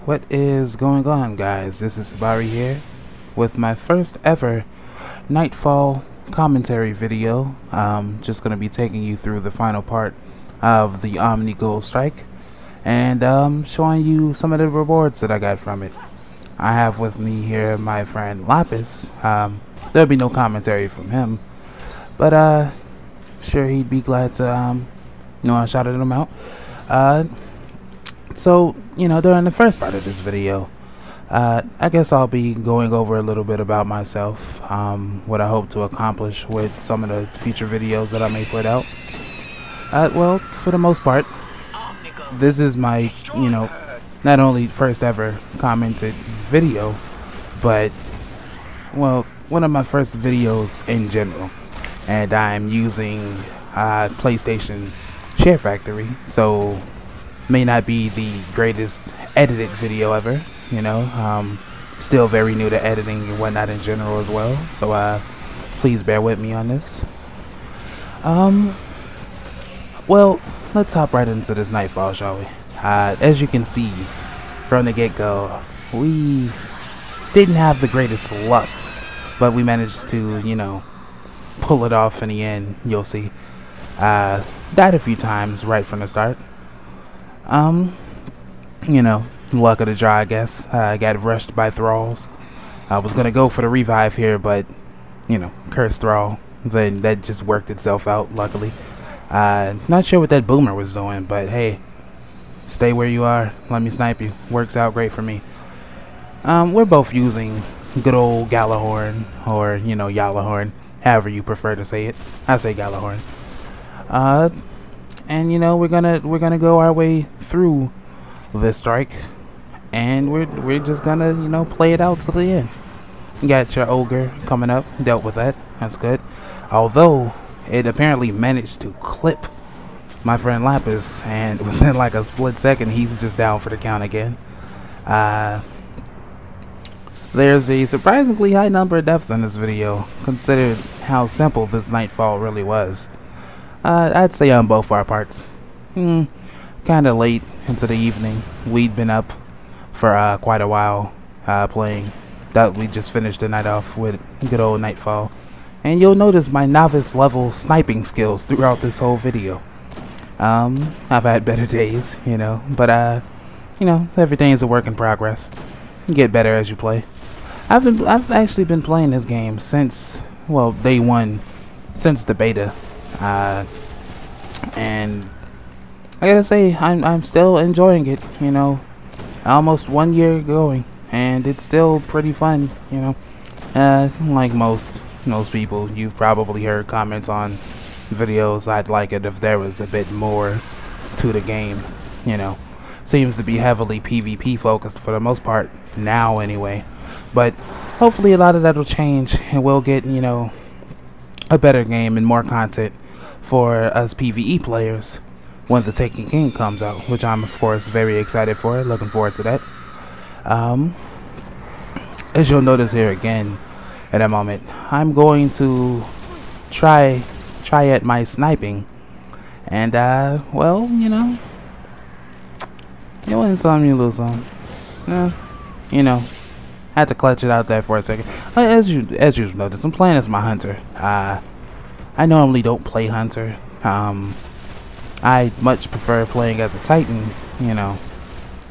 What is going on, guys? This is Bari here with my first ever Nightfall commentary video. Just gonna be taking you through the final part of the Omni Gold Strike and showing you some of the rewards that I got from it. I have with me here my friend Lapis. There'll be no commentary from him, but sure he'd be glad to know I shouted him out. So, during the first part of this video, I guess I'll be going over a little bit about myself, what I hope to accomplish with some of the future videos that I may put out. Well, for the most part, this is my, not only first ever commented video, but, well, one of my first videos in general. And I'm using PlayStation SHAREfactory, so may not be the greatest edited video ever, still very new to editing and whatnot in general as well, so please bear with me on this. Well, let's hop right into this Nightfall, shall we? As you can see from the get-go, we didn't have the greatest luck, but we managed to, pull it off in the end. You'll see. Died a few times right from the start. Luck of the draw, I guess. I got rushed by thralls. I was gonna go for the revive here, but cursed thrall. Then that just worked itself out, luckily. Not sure what that boomer was doing, but hey, stay where you are. Let me snipe you. Works out great for me. We're both using good old Galahorn, or Yalahorn, however you prefer to say it. I say Galahorn. And we're gonna go our way through this strike, and we're just gonna play it out to the end. You got your ogre coming up, dealt with that. That's good. Although it apparently managed to clip my friend Lapis, and within like a split second, he's just down for the count again. There's a surprisingly high number of deaths in this video, considered how simple this Nightfall really was. I'd say on both our parts. Kinda late into the evening. We'd been up for quite a while playing. That we just finished the night off with good old Nightfall. And you'll notice my novice level sniping skills throughout this whole video. I've had better days, but everything's a work in progress. You get better as you play. I've actually been playing this game since, well, day one, since the beta. And I gotta say, I'm still enjoying it, almost 1 year going, and it's still pretty fun, like most people. You've probably heard comments on videos, I'd like it if there was a bit more to the game, seems to be heavily PvP focused for the most part, now anyway, but hopefully a lot of that will change, and we'll get, a better game and more content for us PvE players when the Taken King comes out, which I'm of course very excited for. Looking forward to that. As you'll notice here again in a moment, I'm going to try at my sniping, and well, you win some, you lose some. Had to clutch it out there for a second. As you notice, I'm playing as my hunter. I normally don't play hunter. I much prefer playing as a titan, and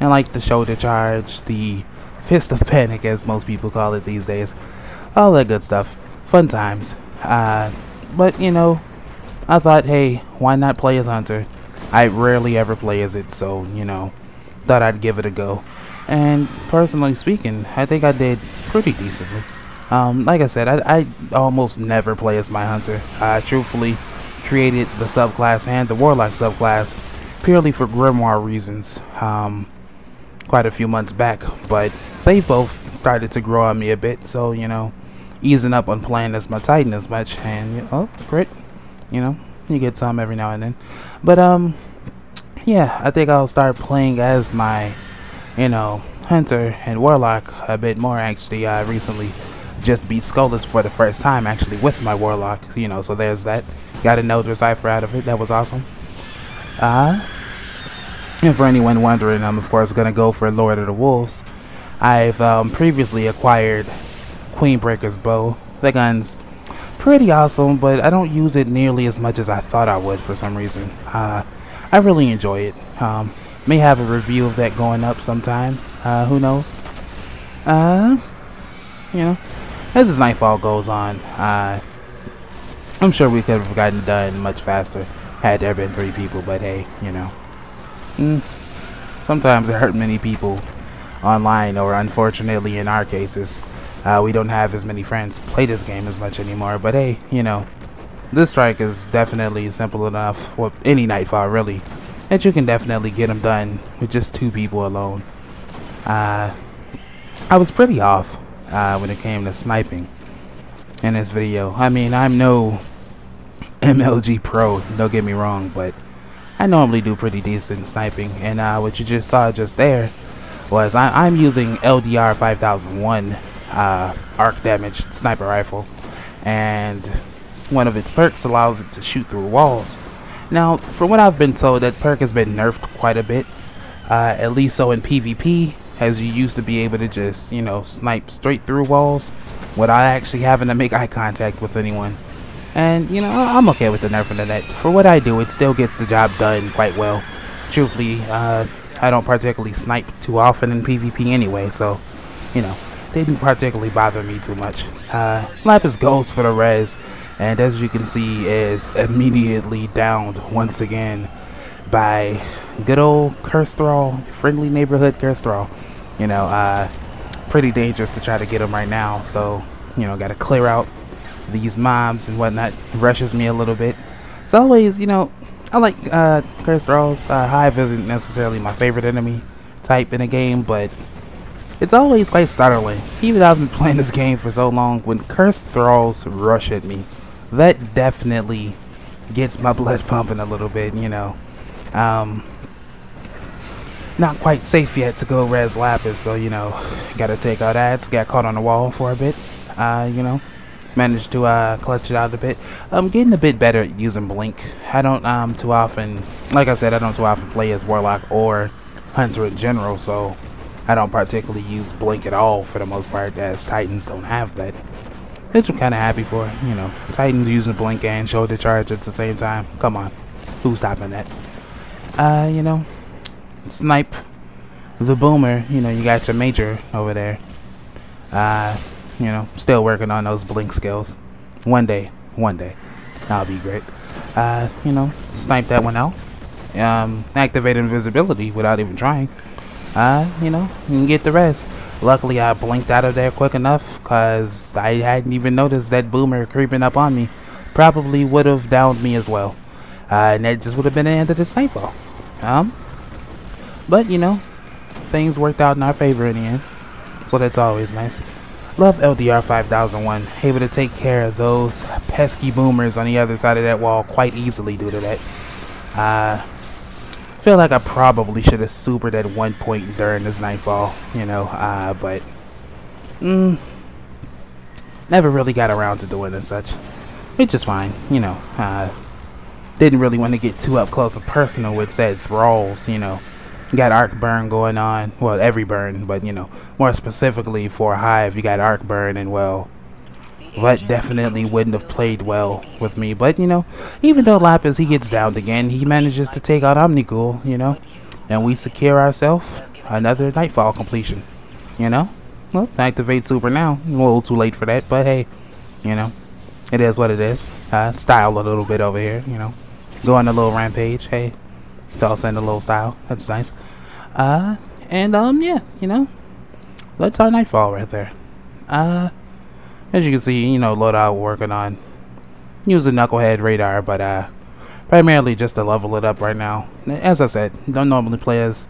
like the shoulder charge, the fist of panic, as most people call it these days, all that good stuff, fun times. But I thought, hey, why not play as hunter? I rarely ever play as it, so thought I'd give it a go. And personally speaking, I think I did pretty decently. Like I said, I almost never play as my hunter. I truthfully created the subclass and the warlock subclass purely for grimoire reasons quite a few months back, but they both started to grow on me a bit, so easing up on playing as my titan as much, and crit, you get some every now and then, but yeah, I think I'll start playing as my hunter and warlock a bit more. Actually, I recently just beat Skullus for the first time actually with my warlock, so there's that. Got an Elder Cipher out of it. That was awesome. And for anyone wondering, I'm of course gonna go for Lord of the Wolves. I've previously acquired Queenbreaker's bow. The gun's pretty awesome, but I don't use it nearly as much as I thought I would for some reason. I really enjoy it. May have a review of that going up sometime. Who knows? You know, as this Nightfall goes on, I'm sure we could have gotten it done much faster had there been 3 people, but hey, you know. Sometimes it hurt many people online, or unfortunately in our cases, we don't have as many friends play this game as much anymore, but hey, you know, this strike is definitely simple enough, well, any Nightfall really, that you can definitely get them done with just 2 people alone. I was pretty off when it came to sniping in this video. I mean, I'm no MLG pro, don't get me wrong, but I normally do pretty decent sniping, and what you just saw just there was I'm using LDR 5001 arc damage sniper rifle, and one of its perks allows it to shoot through walls. Now, from what I've been told, that perk has been nerfed quite a bit, at least so in PvP, as you used to be able to just, you know, snipe straight through walls without actually having to make eye contact with anyone. And, you know, I'm okay with the nerfing of that. For what I do, it still gets the job done quite well. Truthfully, I don't particularly snipe too often in PvP anyway, so, you know, they didn't particularly bother me too much. Lapis goes for the res, and as you can see, is immediately downed once again by good old Curse Thrall, friendly neighborhood Curse Thrall. You know, pretty dangerous to try to get him right now, so, you know, gotta clear out these mobs and whatnot. Rushes me a little bit. It's always, you know, I like Curse Thralls. Hive isn't necessarily my favorite enemy type in a game, but it's always quite startling, even though I've been playing this game for so long, when Curse Thralls rush at me. That definitely gets my blood pumping a little bit, you know. Not quite safe yet to go res Lapis, so, you know, gotta take out ads. Got caught on the wall for a bit, you know. Managed to clutch it out a bit. I'm getting a bit better at using Blink. I don't too often, like I said, I don't too often play as Warlock or Hunter in general, so I don't particularly use Blink at all for the most part, as Titans don't have that. Which I'm kind of happy for, you know. Titans using Blink and Shoulder Charge at the same time. Come on, who's stopping that? You know, snipe the boomer. You know, you got your major over there. You know, still working on those Blink skills. One day, that'll be great. You know, snipe that one out. Activate invisibility without even trying. You know, you can get the rest. Luckily, I blinked out of there quick enough, because I hadn't even noticed that boomer creeping up on me. Probably would have downed me as well. And that just would have been the end of this Nightfall. But, you know, things worked out in our favor in the end. So that's always nice. Love LDR 5001. Able to take care of those pesky boomers on the other side of that wall quite easily due to that. Feel like I probably should have supered at one point during this Nightfall, you know, but never really got around to doing it and such, which is fine, you know. Didn't really want to get too up close and personal with said thralls, you know. Got arc burn going on, well, every burn, but, you know, more specifically for Hive, you got arc burn, and, well, that definitely wouldn't have played well with me. But, you know, even though Lapis, he gets downed again, he manages to take out Omnigul, you know, and we secure ourselves another Nightfall completion, you know. Well, activate super now. A little too late for that, but hey, you know, it is what it is. Style a little bit over here, you know. Go on a little rampage, hey. Toss in a little style. That's nice. Yeah, you know, that's our Nightfall right there. As you can see, you know, loadout working on using Knucklehead radar, but primarily just to level it up right now. As I said, don't normally play as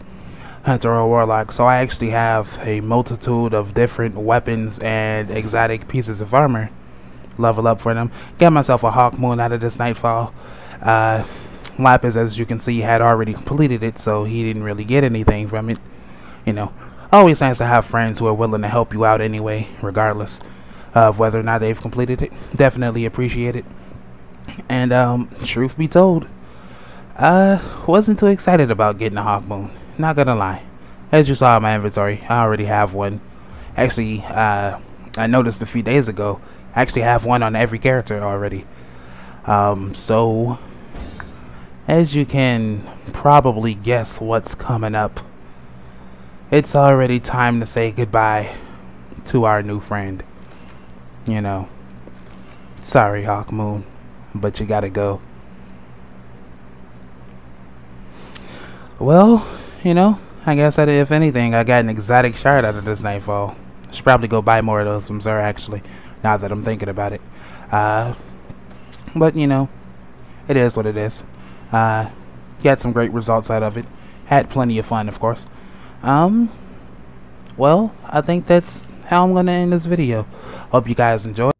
Hunter or Warlock, so I actually have a multitude of different weapons and exotic pieces of armor level up for them. Got myself a Hawk Moon out of this Nightfall. Lapis, as you can see, had already completed it, so he didn't really get anything from it. You know, always nice to have friends who are willing to help you out anyway, regardless of whether or not they've completed it. Definitely appreciate it. And truth be told, Wasn't too excited about getting a Hawk Moon. Not gonna lie. As you saw in my inventory, I already have one. Actually, I noticed a few days ago, I actually have one on every character already. So, as you can probably guess what's coming up, it's already time to say goodbye to our new friend. You know, sorry Hawk Moon, but you gotta go. Well, you know, I guess that if anything, I got an exotic shard out of this Nightfall. Should probably go buy more of those from Sir, actually, now that I'm thinking about it. But, you know, it is what it is. Got some great results out of it. Had plenty of fun, of course. Well, I think that's how I'm going to end this video. Hope you guys enjoyed.